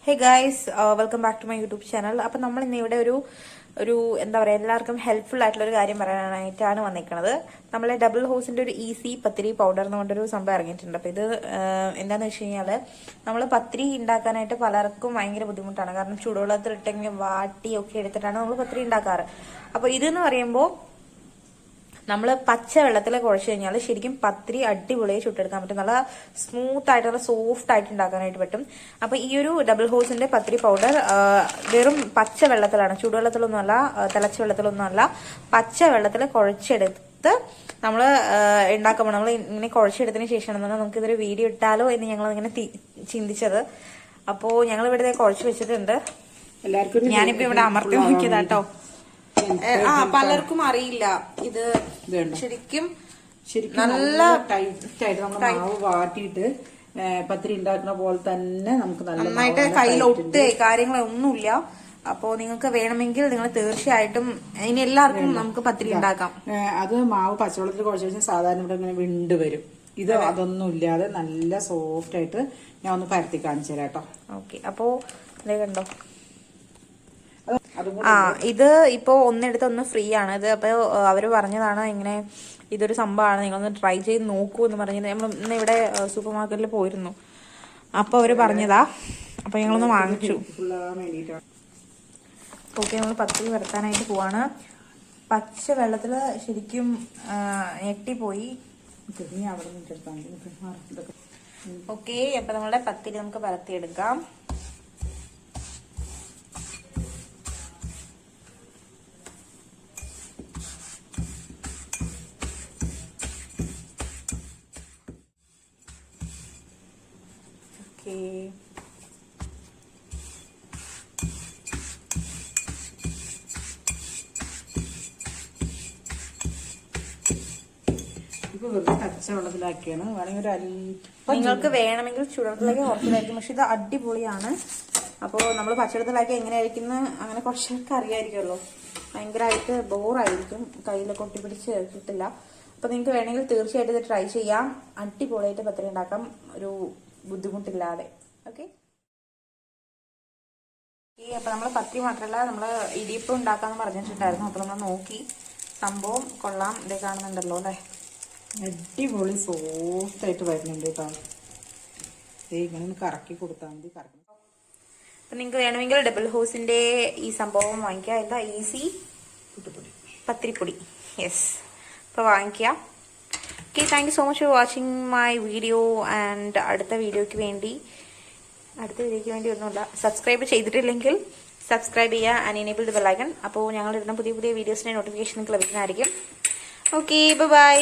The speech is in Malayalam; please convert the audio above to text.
Hey guys, welcome back to my YouTube channel. അപ്പോൾ നമ്മൾ ഇന്ന് ഇവിടെ ഒരു എന്താ പറയുക എല്ലാവർക്കും ഹെൽപ്ഫുൾ ആയിട്ടുള്ള ഒരു കാര്യം പറയാനായിട്ടാണ് വന്നിരിക്കുന്നത്. നമ്മളെ ഡബിൾ ഹോസിന്റെ ഒരു ഈസി പത്തിരി പൗഡർ എന്ന് കൊണ്ടൊരു സംഭവം ഇറങ്ങിയിട്ടുണ്ട്. അപ്പോൾ ഇത് എന്താണെന്ന് വെച്ച് കഴിഞ്ഞാൽ നമ്മൾ പത്തിരി ഉണ്ടാക്കാനായിട്ട് പലർക്കും ഭയങ്കര ബുദ്ധിമുട്ടാണ്. കാരണം ചൂടുവെള്ളത്തിലിട്ടെങ്കിൽ വാട്ടി ഒക്കെ എടുത്തിട്ടാണ് നമ്മൾ പത്തിരി ഉണ്ടാക്കാറ്. അപ്പോൾ ഇതെന്ന് പറയുമ്പോൾ നമ്മൾ പച്ച വെള്ളത്തിൽ കുഴച്ച് കഴിഞ്ഞാൽ ശരിക്കും പത്തിരി അടിപൊളിയായി ചുട്ടെടുക്കാൻ പറ്റും. നല്ല സ്മൂത്ത് ആയിട്ട് നല്ല സോഫ്റ്റ് ആയിട്ട് ഉണ്ടാക്കാനായിട്ട് പറ്റും. അപ്പൊ ഈ ഒരു ഡബിൾ ഹോസിന്റെ പത്തിരി പൗഡർ വെറും പച്ച വെള്ളത്തിലാണ്, ചൂടുവെള്ളത്തിലൊന്നും അല്ല, തിളച്ച വെള്ളത്തിലൊന്നും അല്ല, പച്ച വെള്ളത്തിൽ കുഴച്ചെടുത്ത് നമ്മൾ ഉണ്ടാക്കുമ്പോൾ നമ്മൾ ഇങ്ങനെ കുഴച്ചെടുത്തതിന് ശേഷമാണ് നമുക്ക് ഇതൊരു വീഡിയോ ഇട്ടാലോ എന്ന് ഞങ്ങൾ ഇങ്ങനെ ചിന്തിച്ചത്. അപ്പോ ഞങ്ങൾ ഇവിടെ കുഴച്ച് വെച്ചിട്ടുണ്ട്. എല്ലാവർക്കും ഞാനിപ്പോ ഇവിടെ അമർത്തി നോക്കിയതാട്ടോ. പലർക്കും അറിയില്ല ഇത് ശരിക്കും നല്ല ടൈറ്റ് ആയിട്ട് നമ്മൾ മാവ് വാട്ടിയിട്ട് പത്തിരി ഉണ്ടാക്കുന്ന പോലെ തന്നെ നമുക്ക് നന്നായിട്ട് കയ്യിലൊട്ട് കാര്യങ്ങളൊന്നുമില്ല. അപ്പോ നിങ്ങൾക്ക് വേണമെങ്കിൽ നിങ്ങൾ തീർച്ചയായിട്ടും ഇനി എല്ലാവർക്കും നമുക്ക് പത്തിരി ഉണ്ടാക്കാം. അത് മാവ് പച്ചവെള്ളത്തിൽ കുഴച്ച് വെച്ചാൽ സാധാരണ ഇവിടെ ഇങ്ങനെ വിണ്ട് വരും. ഇത് അതൊന്നും ഇല്ലാതെ നല്ല സോഫ്റ്റ് ആയിട്ട് ഞാൻ ഒന്ന് പരത്തി കാണിച്ചു തരാം കേട്ടോ. ഓക്കെ, അപ്പോ ഇതേ കണ്ടോ. ഇത് ഇപ്പോ ഒന്നെടുത്ത് ഒന്ന് ഫ്രീ ആണ്. ഇത് അപ്പൊ അവര് പറഞ്ഞതാണ് ഇങ്ങനെ ഇതൊരു സംഭവമാണ്, നിങ്ങളൊന്ന് ട്രൈ ചെയ്ത് നോക്കൂ എന്ന് പറഞ്ഞത്. നമ്മൾ ഇന്ന് ഇവിടെ സൂപ്പർ മാർക്കറ്റിൽ പോയിരുന്നു, അപ്പൊ അവര് പറഞ്ഞതാ. അപ്പൊ ഞങ്ങളൊന്ന് വാങ്ങിച്ചു. ഓക്കെ, നമ്മൾ പത്തിരി വരത്താനായിട്ട് പോവാണ്. പച്ച വെള്ളത്തില് ശരിക്കും ഞെട്ടിപ്പോയി. ഓക്കെ, അപ്പൊ നമ്മളുടെ പത്തിരി നമുക്ക് പരത്തിയെടുക്കാം. ഇപ്പൊ വെറുതെ പച്ച വെള്ളത്തിലാക്കിയാണ്. നിങ്ങൾക്ക് വേണമെങ്കിൽ ചുടത്തിലേക്ക് കുറച്ചിലായിരിക്കും, പക്ഷെ ഇത് അടിപൊളിയാണ്. അപ്പോൾ നമ്മൾ പച്ചവെള്ളത്തിലാക്കി എങ്ങനെയായിരിക്കും അങ്ങനെ കുറച്ചൊക്കെ അറിയായിരിക്കുമല്ലോ. ഭയങ്കരമായിട്ട് ബോറായിരിക്കും, കയ്യിലൊക്കെ ഒട്ടിപ്പിടിച്ച് കിട്ടില്ല. അപ്പൊ നിങ്ങൾക്ക് വേണമെങ്കിൽ തീർച്ചയായിട്ടും ഇത് ട്രൈ ചെയ്യാം. അടിപൊളിയായിട്ട് പത്തിരി ഉണ്ടാക്കാം ഒരു ബുദ്ധിമുട്ടില്ലാതെ. ഓക്കെ, അപ്പൊ നമ്മള് പത്തിരി മാത്രല്ല നമ്മള് ഇടിയപ്പം ഉണ്ടാക്കാന്ന് പറഞ്ഞിട്ടുണ്ടായിരുന്നു. അപ്പൊ നമ്മൾ നോക്കി, സംഭവം കൊള്ളാം. ഇതേ കാണുന്നുണ്ടല്ലോ അല്ലെ, അടിപൊളി സോഫ്റ്റ് ആയിട്ട് വരുന്നുണ്ട് കേട്ടോ. ഇങ്ങനെ കറക്കി കൊടുത്താൽ മതി. അപ്പൊ നിങ്ങൾക്ക് വേണമെങ്കിൽ ഡബിൾ ഹോസിന്റെ ഈ സംഭവം വാങ്ങിക്കാം. എന്താ ഈസി പത്തിരിപ്പൊടി. യെസ്, അപ്പൊ വാങ്ങിക്കാം. Okay, thank you so much for watching my video. And അടുത്ത വീഡിയോയ്ക്ക് വേണ്ടി ഒന്നുമില്ല, സബ്സ്ക്രൈബ് ചെയ്തിട്ടില്ലെങ്കിൽ സബ്സ്ക്രൈബ് ചെയ്യുക and enable the bell icon. അപ്പോൾ ഞങ്ങൾ ഇടുന്ന പുതിയ വീഡിയോസിന്റെ നോട്ടിഫിക്കേഷൻ നിങ്ങൾക്ക് ലഭിക്കുന്നതായിരിക്കും. Okay, by.